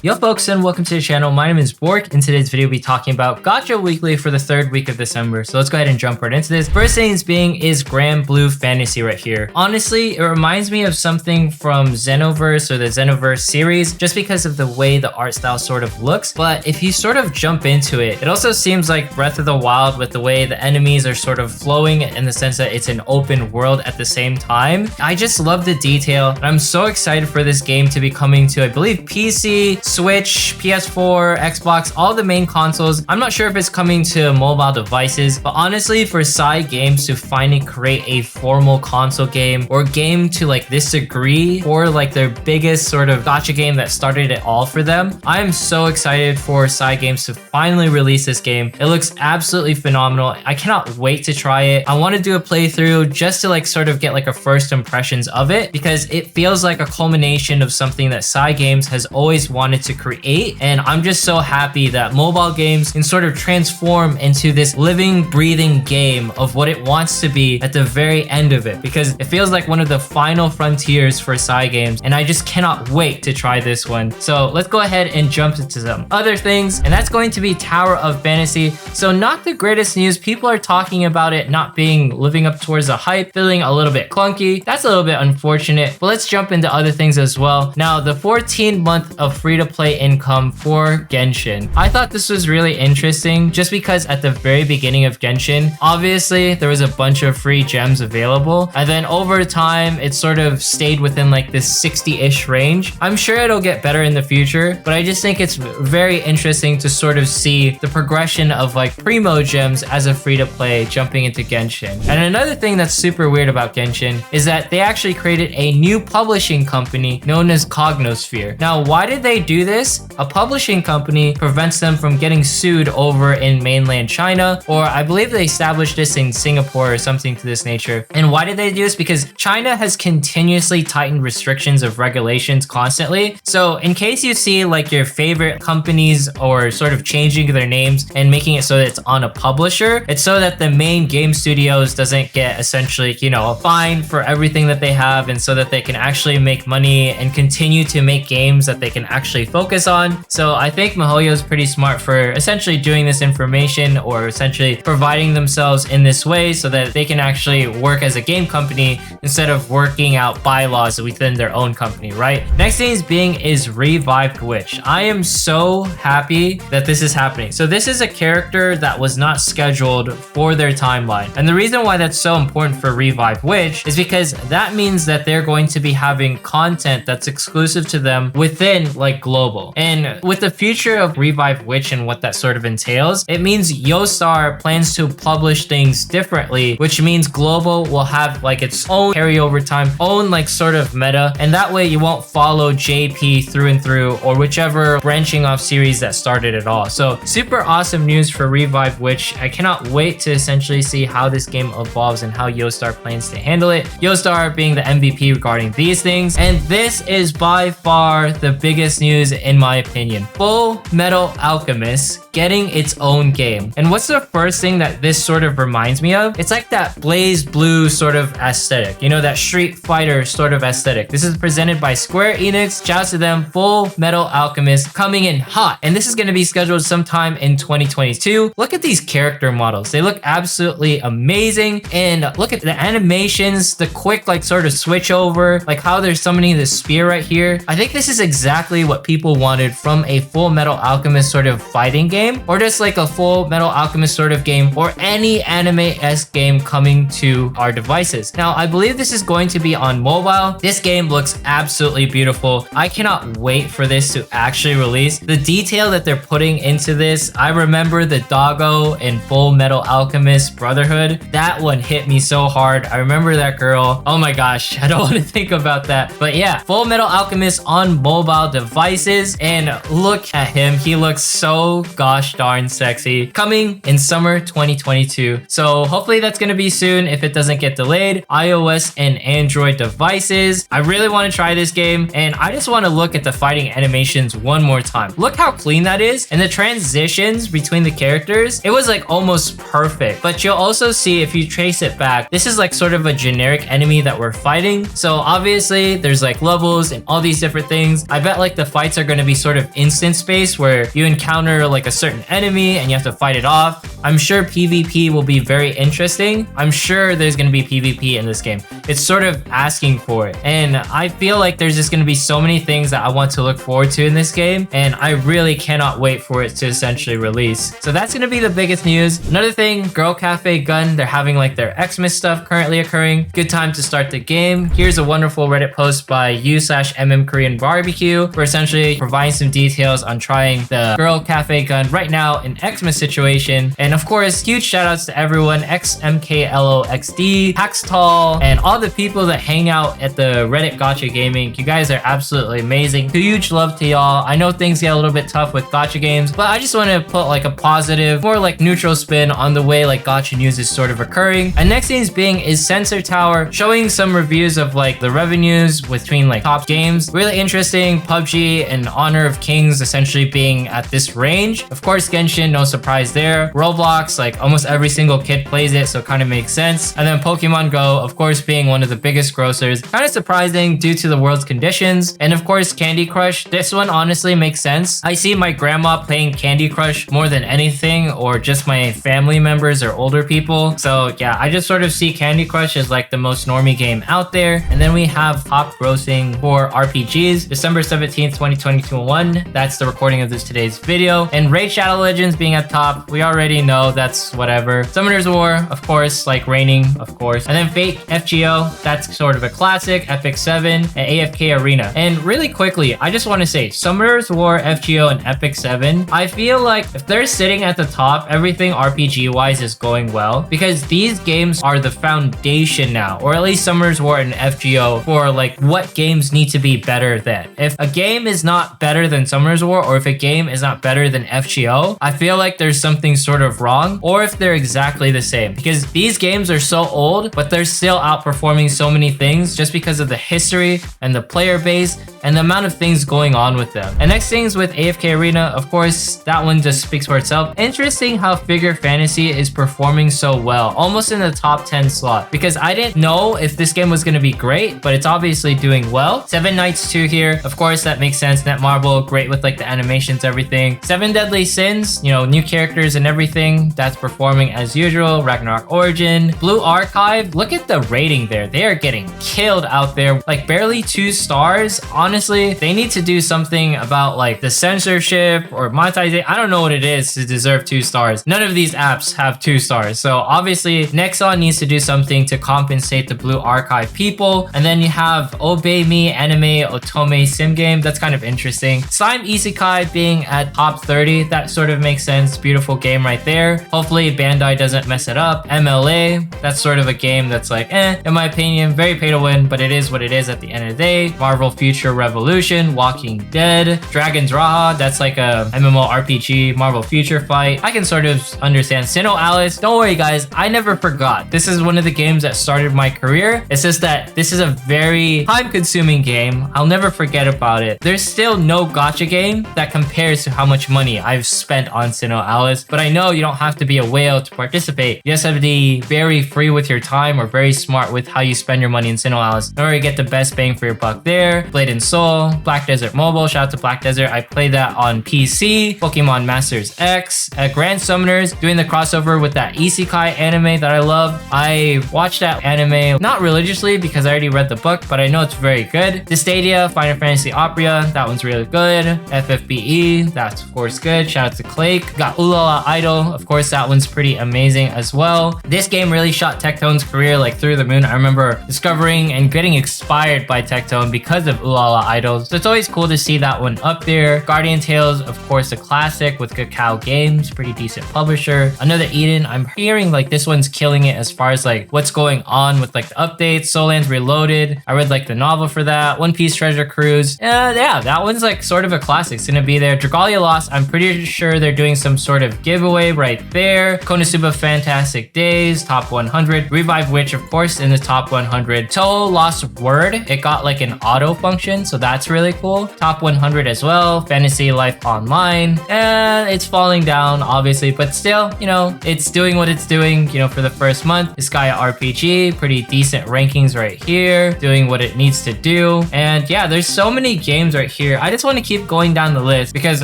Yo folks, and welcome to the channel. My name is Bork. In today's video, we'll be talking about Gacha Weekly for the third week of December. So let's go ahead and jump right into this. First thing is Gran Blue Fantasy right here. Honestly, it reminds me of something from Xenoverse or the Xenoverse series, just because of the way the art style sort of looks. But if you sort of jump into it, it also seems like Breath of the Wild with the way the enemies are sort of flowing in the sense that it's an open world at the same time. I just love the detail, and I'm so excited for this game to be coming to, I believe, PC, Switch, PS4, Xbox, all the main consoles. I'm not sure if it's coming to mobile devices, but honestly, for side games to finally create a formal console game or game to like this degree, or like their biggest sort of gacha game that started it all for them, I am so excited for side games to finally release this game. It looks absolutely phenomenal. I cannot wait to try it. I want to do a playthrough just to like sort of get like a first impressions of it, because it feels like a culmination of something that side games has always wanted to create. And I'm just so happy that mobile games can sort of transform into this living, breathing game of what it wants to be at the very end of it, because it feels like one of the final frontiers for side games, and I just cannot wait to try this one. So let's go ahead and jump into some other things, and that's going to be Tower of Fantasy. So not the greatest news. People are talking about it not being living up towards the hype, feeling a little bit clunky. That's a little bit unfortunate, but let's jump into other things as well. Now, the 14-month of free-to-play income for Genshin. I thought this was really interesting just because at the very beginning of Genshin, obviously there was a bunch of free gems available, and then over time it sort of stayed within like this 60-ish range. I'm sure it'll get better in the future, but I just think it's very interesting to sort of see the progression of like primo gems as a free-to-play jumping into Genshin. And another thing that's super weird about Genshin is that they actually created a new publishing company known as Cognosphere. Now, why did they do this? A publishing company prevents them from getting sued over in mainland China, or I believe they established this in Singapore or something to this nature. And why did they do this? Because China has continuously tightened restrictions of regulations constantly. So in case you see like your favorite companies or sort of changing their names and making it so that it's on a publisher, it's so that the main game studios doesn't get essentially, you know, a fine for everything that they have, and so that they can actually make money and continue to make games that they can actually focus on. So I think MiHoYo is pretty smart for essentially doing this information, or essentially providing themselves in this way so that they can actually work as a game company instead of working out bylaws within their own company, right? Next thing is Revived Witch. I am so happy that this is happening. So this is a character that was not scheduled for their timeline. And the reason why that's so important for Revived Witch is because that means that they're going to be having content that's exclusive to them within like global. And with the future of Revived Witch and what that sort of entails, it means Yostar plans to publish things differently, which means global will have like its own carryover time, own like sort of meta, and that way you won't follow JP through and through, or whichever branching off series that started it all. So super awesome news for Revived Witch. I cannot wait to essentially see how this game evolves and how Yostar plans to handle it. Yostar being the MVP regarding these things. And this is by far the biggest news in my opinion. Full Metal Alchemist getting its own game. And what's the first thing that this sort of reminds me of? It's like that Blaze Blue sort of aesthetic, you know, that Street Fighter sort of aesthetic. This is presented by Square Enix. Shout out to them. Full Metal Alchemist coming in hot, and this is going to be scheduled sometime in 2022. Look at these character models. They look absolutely amazing, and look at the animations, the quick like sort of switch over, like how they're summoning the spear right here. I think this is exactly what people wanted from a Full Metal Alchemist sort of fighting game, or just like a Full Metal Alchemist sort of game, or any anime-esque game coming to our devices. Now, I believe this is going to be on mobile. This game looks absolutely beautiful. I cannot wait for this to actually release. The detail that they're putting into this, I remember the doggo in Full Metal Alchemist Brotherhood. That one hit me so hard. I remember that girl. Oh my gosh, I don't want to think about that. But yeah, Full Metal Alchemist on mobile devices, and look at him. He looks so god gosh darn sexy, coming in summer 2022. So hopefully that's going to be soon if it doesn't get delayed. iOS and Android devices. I really want to try this game, and I just want to look at the fighting animations one more time. Look how clean that is, and the transitions between the characters, it was like almost perfect. But you'll also see if you trace it back, this is like sort of a generic enemy that we're fighting. So obviously there's like levels and all these different things. I bet like the fights are going to be sort of instant space where you encounter like a certain enemy and you have to fight it off. I'm sure PvP will be very interesting. I'm sure there's going to be PvP in this game. It's sort of asking for it. And I feel like there's just going to be so many things that I want to look forward to in this game. And I really cannot wait for it to essentially release. So that's going to be the biggest news. Another thing, Girl Cafe Gun, they're having like their Xmas stuff currently occurring. Good time to start the game. Here's a wonderful Reddit post by u/mm Korean barbecue. We're essentially providing some details on trying the Girl Cafe Gun right now in Xmas situation. And of course, huge shout outs to everyone, XMKLOXD, Paxtall, and all the people that hang out at the Reddit Gacha Gaming. You guys are absolutely amazing. Huge love to y'all. I know things get a little bit tough with gacha games, but I just want to put like a positive, more like neutral spin on the way like gacha news is sort of occurring. And next thing is Sensor Tower, showing some reviews of like the revenues between like top games. Really interesting. PUBG and Honor of Kings essentially being at this range. Of course, Genshin, no surprise there. Roblox, like almost every single kid plays it, so it kind of makes sense. And then Pokemon Go, of course, being one of the biggest grossers. Kind of surprising due to the world's conditions. And of course, Candy Crush. This one honestly makes sense. I see my grandma playing Candy Crush more than anything, or just my family members or older people. So yeah, I just sort of see Candy Crush as like the most normie game out there. And then we have top grossing for RPGs, December 17th, 2021. That's the recording of today's video. And Raid Shadow Legends being at top, we already know that's whatever. Summoner's War, of course, like reigning, of course. And then Fate FGO, that's sort of a classic. Epic 7 and AFK Arena. And really quickly, I just want to say Summoner's War, FGO, and Epic 7, I feel like if they're sitting at the top, everything RPG wise is going well, because these games are the foundation now, or at least Summoner's War and FGO, for like what games need to be better than. If a game is not better than Summoner's War, or if a game is not better than FGO, I feel like there's something sort of wrong, or if they're exactly the same, because these games are so old, but they're still outperforming so many things just because of the history and the player base and the amount of things going on with them. And next things with AFK Arena, of course, that one just speaks for itself. Interesting how Figure Fantasy is performing so well, almost in the top 10 slot, because I didn't know if this game was going to be great, but it's obviously doing well. Seven Knights 2 here, of course, that makes sense. Netmarble, great with like the animations, everything. Seven Deadly Sins, you know, new characters and everything, that's performing as usual. Ragnarok Origin, Blue Archive, look at the rating there. They are getting killed out there, like barely 2 stars. Honestly, they need to do something about like the censorship or monetization. I don't know what it is to deserve 2 stars. None of these apps have 2 stars. So obviously Nexon needs to do something to compensate the Blue Archive people. And then you have Obey Me Anime Otome Sim Game. That's kind of interesting. Slime Isekai being at top 30. That sort of makes sense. Beautiful game right there. Hopefully Bandai doesn't mess it up. MLA, that's sort of a game that's like, in my opinion, very pay to win, but it is what it is at the end of the day. Marvel Future Revolution, Walking Dead, Dragon's Raha, that's like a MMORPG, Marvel Future Fight. I can sort of understand. Sinnoh Alice, don't worry guys, I never forgot. This is one of the games that started my career. It's just that this is a very time-consuming game. I'll never forget about it. There's still no gacha game that compares to how much money I've spent on Sinnoh Alice, but I know you don't have to be a whale to participate. You just have to be very free with your time or very smart with how you spend your money in Sinnoh Alice in order to get the best bang for your buck there. Blade and Soul, Black Desert Mobile, shout out to Black Desert. I played that on PC. Pokemon Masters X, Grand Summoners, doing the crossover with that Isekai anime that I love. I watched that anime not religiously because I already read the book, but I know it's very good. The Stadia, Final Fantasy Opera, that one's really good. FFBE, that's of course good. Shout out to Clake. Got Ulala Idol, Of course, that one's pretty amazing as well. This game really shot Tectone's career like through the moon. I remember discovering and getting inspired by Tectone because of Ooh La La Idols. So it's always cool to see that one up there. Guardian Tales, of course, a classic with Cacao Games, pretty decent publisher. Another Eden, I'm hearing like this one's killing it as far as like what's going on with like the updates. Solan's Reloaded, I read like the novel for that. One Piece Treasure Cruise, yeah, that one's like sort of a classic. It's gonna be there. Dragalia Lost, I'm pretty sure they're doing some sort of giveaway right there. Konosuba Fantastic Days, top 100. Revive Witch, of course, in the top 100. Toho Lost Word, it got like an auto function, so that's really cool. Top 100 as well. Fantasy Life Online, and it's falling down obviously, but still, you know, it's doing what it's doing, you know, for the first month. Iskaya RPG, pretty decent rankings right here, doing what it needs to do. And yeah, there's so many games right here. I just want to keep going down the list because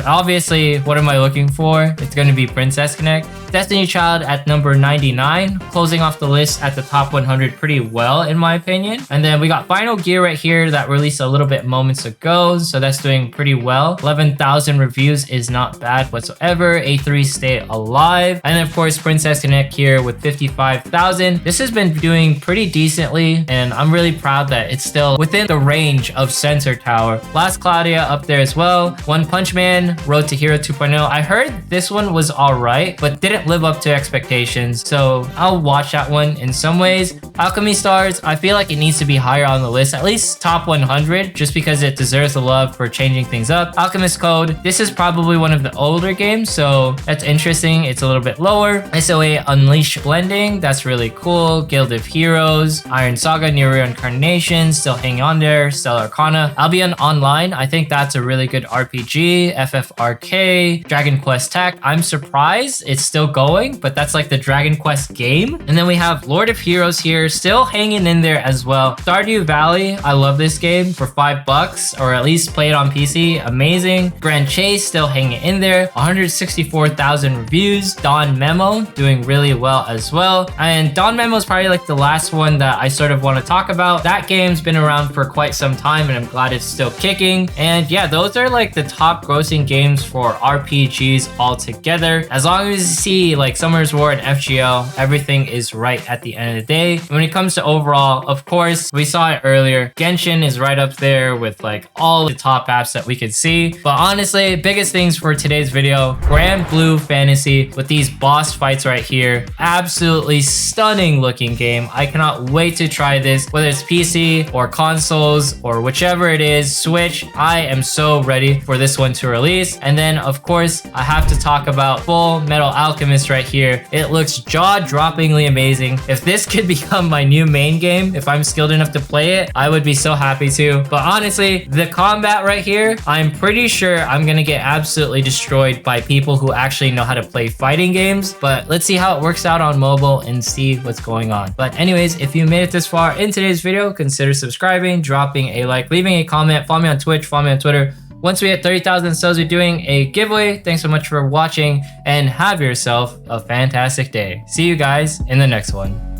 obviously, what am I looking for? It's going to be Princess Connect. Destiny Child at number 99, closing off the list at the top 100 pretty well in my opinion. And then we got Final Gear right here that released a little bit moments ago, so that's doing pretty well. 11,000 reviews is not bad whatsoever. A3 Stay Alive, and then of course Princess Connect here with 55,000. This has been doing pretty decently, and I'm really proud that it's still within the range of Sensor Tower. Last Claudia up there as well. One Punch Man, Road to Hero 2.0. I heard this one was alright, but didn't live up to expectations, so I'll watch that one in some ways. Alchemy Stars, I feel like it needs to be higher on the list, at least top 100, just because it deserves the love for changing things up. Alchemist Code, this is probably one of the older games, so that's interesting. It's a little bit lower. SOA Unleash Blending, that's really cool. Guild of Heroes, Iron Saga, New Reincarnation, still hanging on there. Stellar Arcana, Albion Online, I think that's a really good RPG. FFRK, Dragon Quest Tech, I'm surprised it's still going, but that's like the Dragon Quest game. And then we have Lord of Heroes here, still hanging in there as well. Stardew Valley, I love this game for $5, or at least play it on PC, amazing. Grand Chase, still hanging in there, 164,000 reviews. Dawn Memo, doing really well as well. And Dawn Memo is probably like the last one that I sort of want to talk about. That game's been around for quite some time, and I'm glad it's still kicking. And yeah, those are like the top grossing games for RPGs altogether. As long as you see like Summer's War and FGL, everything is right at the end of the day. When it comes to overall, of course, we saw it earlier, Genshin is right up there with like all the top apps that we could see. But honestly, biggest things for today's video, Grand Blue Fantasy with these boss fights right here. Absolutely stunning looking game. I cannot wait to try this, whether it's PC or consoles or whichever it is, Switch. I am so ready for this one to release. And then of course, I have to talk about Full Metal Alchemist right here. It looks jaw-droppingly amazing. If this could become my new main game, if I'm skilled enough to play it, I would be so happy to. But honestly, the combat right here, I'm pretty sure I'm gonna get absolutely destroyed by people who actually know how to play fighting games. But let's see how it works out on mobile and see what's going on. But anyways, if you made it this far in today's video, consider subscribing, dropping a like, leaving a comment, follow me on Twitch, follow me on Twitter. Once we hit 30,000 subs, we're doing a giveaway. Thanks so much for watching, and have yourself a fantastic day. See you guys in the next one.